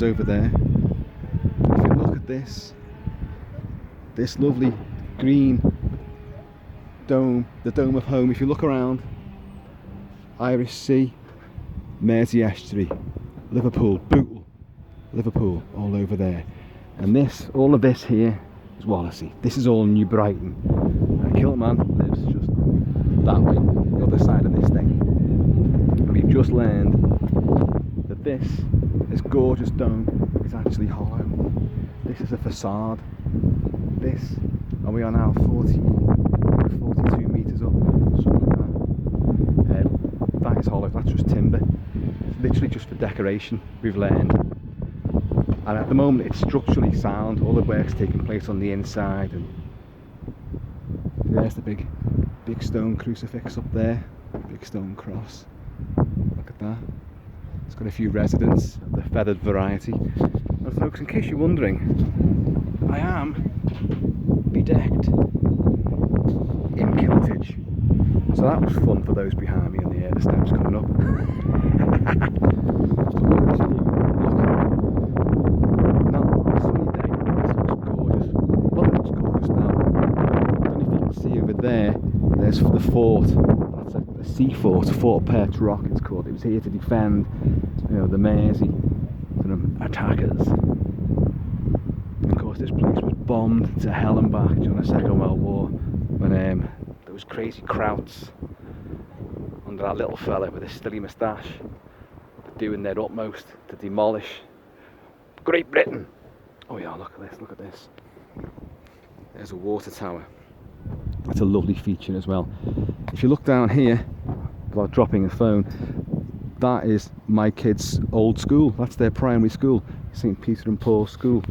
is over there. If you look at this lovely green dome, the dome of home. If you look around, Irish Sea, Mersey Estuary, Liverpool, Bootle, Liverpool, all over there. And this, all of this here is Wallasey. This is all New Brighton. And Kilt-Man lives just that way, the other side of this thing. And we've just learned that this gorgeous dome is actually hollow. This is a facade. This, and we are now 42 metres up, something like that. That is hollow, that's just timber. It's literally just for decoration, we've learned. And at the moment it's structurally sound, all the work's taking place on the inside. And there's the big stone crucifix up there, big stone cross. Look at that. It's got a few residents of the feathered variety. And folks, in case you're wondering, I am bedecked in kiltage. So that was fun for those behind me on the steps coming up. Now, on a sunny day, this looks gorgeous. Well, it looks gorgeous now. I don't know if you can see over there, there's the fort. That's a sea fort, Fort Perch Rock it's called. It was here to defend, the Mersey from attackers. And of course this place was bombed to hell and back during the Second World War when those crazy krauts under that little fella with his stilly moustache were doing their utmost to demolish Great Britain. Oh yeah, look at this. There's a water tower. That's a lovely feature as well. If you look down here, without dropping a phone, that is my kids' old school. That's their primary school, St. Peter and Paul's School.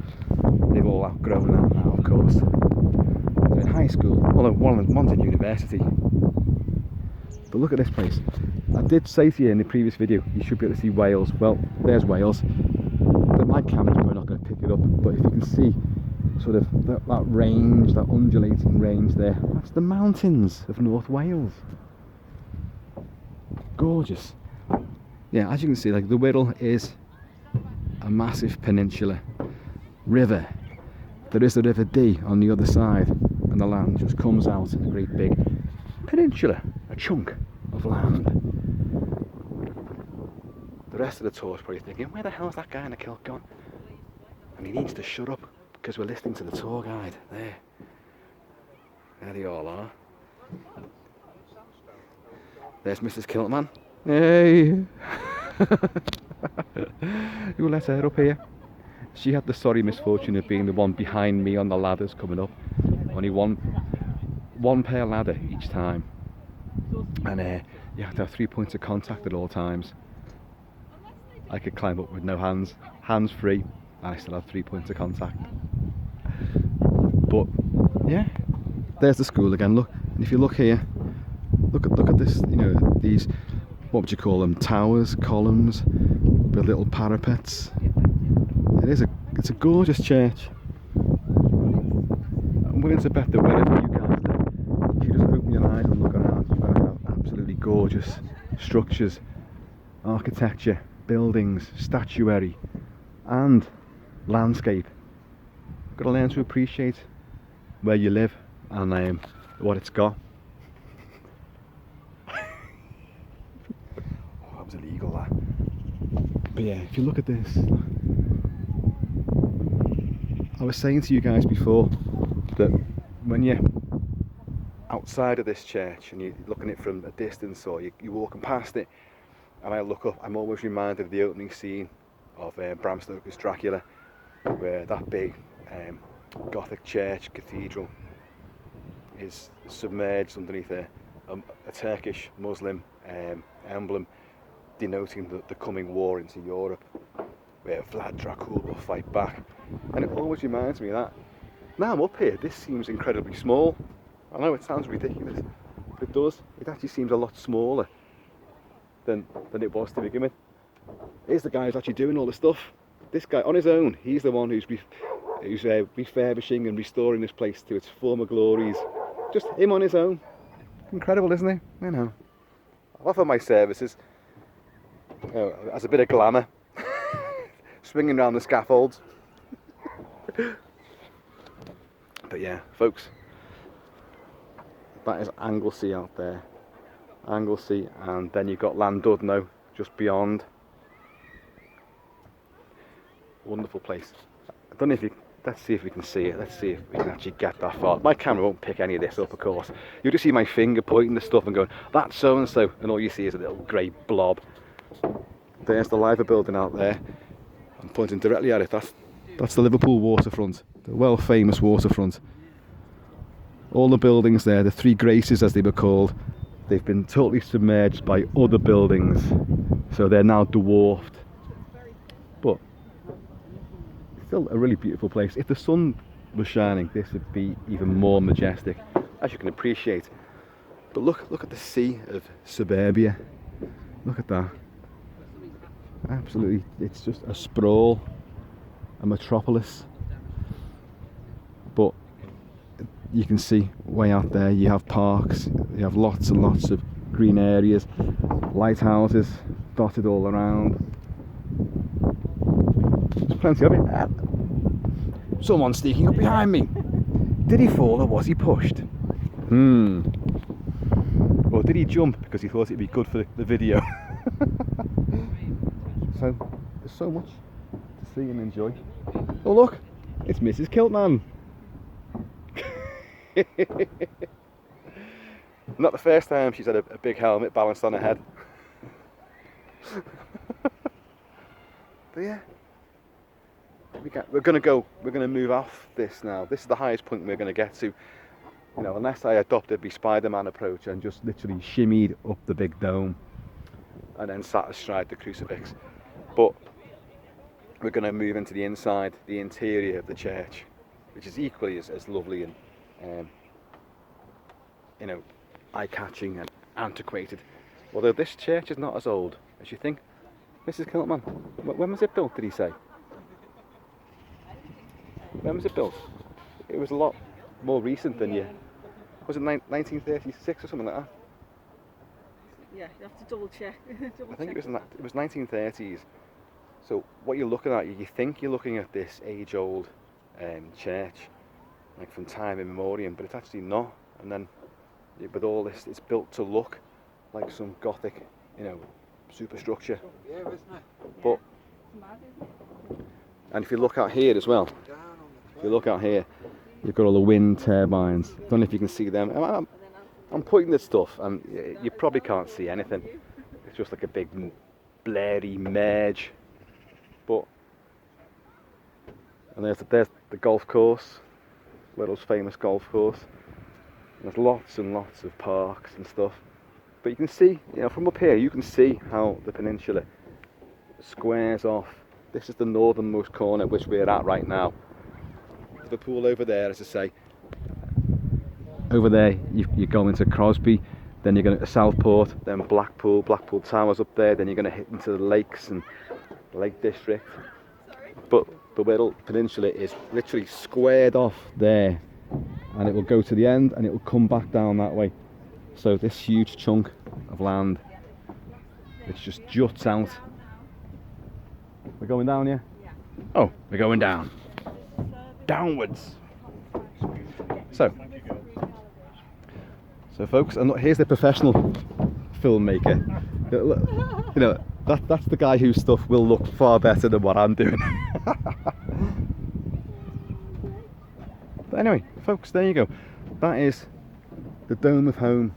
They've all outgrown that now, of course. They're in high school, well, one's in university. But look at this place. I did say to you in the previous video, you should be able to see Wales. Well, there's Wales. But my camera's probably not going to pick it up, but if you can see sort of that range, that undulating range there, that's the mountains of North Wales. Gorgeous. Yeah, as you can see, like the Wirral is a massive peninsula. River. There is the River Dee on the other side, and the land just comes out in a great big peninsula, a chunk of land. The rest of the tour is probably thinking, where the hell is that guy in the kilt gone? And he needs to shut up because we're listening to the tour guide. There they all are. There's Mrs. Kilt-Man. Hey! Who let her up here? She had the sorry misfortune of being the one behind me on the ladders coming up. Only one pair ladder each time. And you have to have 3 points of contact at all times. I could climb up with no hands free, and I still have 3 points of contact. But yeah, there's the school again. Look, and if you look here, look at this. These, what would you call them? Towers, columns, with little parapets. It's a gorgeous church. I'm willing to bet that wherever you guys live, if you just open your eyes and look around, you're going to have absolutely gorgeous structures, architecture, buildings, statuary, and landscape. You've got to learn to appreciate where you live and what it's got. Oh, that was illegal, that. But yeah, if you look at this, I was saying to you guys before that when you're outside of this church and you're looking at it from a distance, or you're walking past it, and I look up, I'm always reminded of the opening scene of Bram Stoker's Dracula, where that big Gothic church cathedral is submerged underneath a Turkish Muslim emblem denoting the coming war into Europe, where Vlad Dracul will fight back. And it always reminds me of that. Now I'm up here, this seems incredibly small. I know it sounds ridiculous, but it does. It actually seems a lot smaller than it was to begin with. Here's the guy who's actually doing all the stuff. This guy on his own, he's the one who's refurbishing and restoring this place to its former glories. Just him on his own. Incredible, isn't it? I know. I offer my services as a bit of glamour. swinging around the scaffolds. But yeah, folks, that is Anglesey out there. Anglesey, and then you've got Llandudno just beyond. Wonderful place. I don't know if you, let's see if we can see it. Let's see if we can actually get that far. My camera won't pick any of this up, of course. You'll just see my finger pointing the stuff and going, that's so and so, and all you see is a little grey blob. There's the Liver building out there. I'm pointing directly at it. That's the Liverpool waterfront, the well famous waterfront. All the buildings there, the Three Graces as they were called, they've been totally submerged by other buildings, so they're now dwarfed. But still a really beautiful place. If the sun was shining, this would be even more majestic, as you can appreciate. But look at the sea of suburbia. Look at that. Absolutely, it's just a sprawl, a metropolis. But you can see way out there you have parks, you have lots and lots of green areas, lighthouses dotted all around. There's plenty of it. Someone's sneaking up behind me. Did he fall or was he pushed? Or did he jump because he thought it'd be good for the video? So there's so much to see and enjoy. Oh look, it's Mrs. Kilt-Man. Not the first time she's had a big helmet balanced on her head. But yeah, we're gonna move off this now. This is the highest point we're gonna get to. You know, unless I adopted the Spider-Man approach and just literally shimmied up the big dome and then sat astride the crucifix. But we're going to move into the inside, the interior of the church, which is equally as lovely and you know, eye-catching and antiquated. Although this church is not as old as you think. Mrs. Kilt-Man, when was it built, did he say? When was it built? It was a lot more recent than you. Was it 1936 or something like that? Yeah, you have to double check. I think it was 1930s. So what you're looking at, you think you're looking at this age-old church, like from time immemorial, but it's actually not. And then with all this, it's built to look like some Gothic, you know, superstructure. Yeah, isn't it? But and if you look out here as well, if you look out here, you've got all the wind turbines. I don't know if you can see them. I'm pointing at stuff and you probably can't see anything. It's just like a big blurry merge. But and there's the golf course, Little's famous golf course. And there's lots and lots of parks and stuff. But you can see, you know, from up here, you can see how the peninsula squares off. This is the northernmost corner which we're at right now. The pool over there, as I say. Over there, you go into Crosby, then you're going to Southport, then Blackpool Towers up there, then you're going to hit into the lakes and Lake District. But the Whittle Peninsula is literally squared off there, and it will go to the end and it will come back down that way. So this huge chunk of land, it just juts out. We're going down here? Yeah. Oh, we're going down. Downwards. So folks, and look, here's the professional filmmaker. You know, that's the guy whose stuff will look far better than what I'm doing. But anyway, folks, there you go. That is the Dome of Home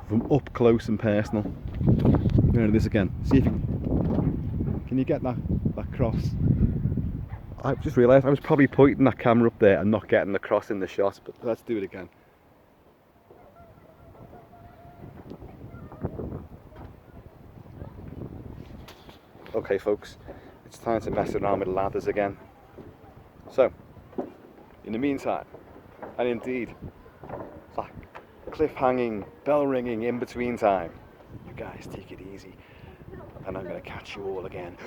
from up close and personal. There it is again. See if you can you get that cross. I just realised I was probably pointing that camera up there and not getting the cross in the shot, but let's do it again. Okay folks, it's time to mess around with ladders again. So, in the meantime, and indeed, that cliff-hanging, bell-ringing in-between time, you guys take it easy, and I'm going to catch you all again.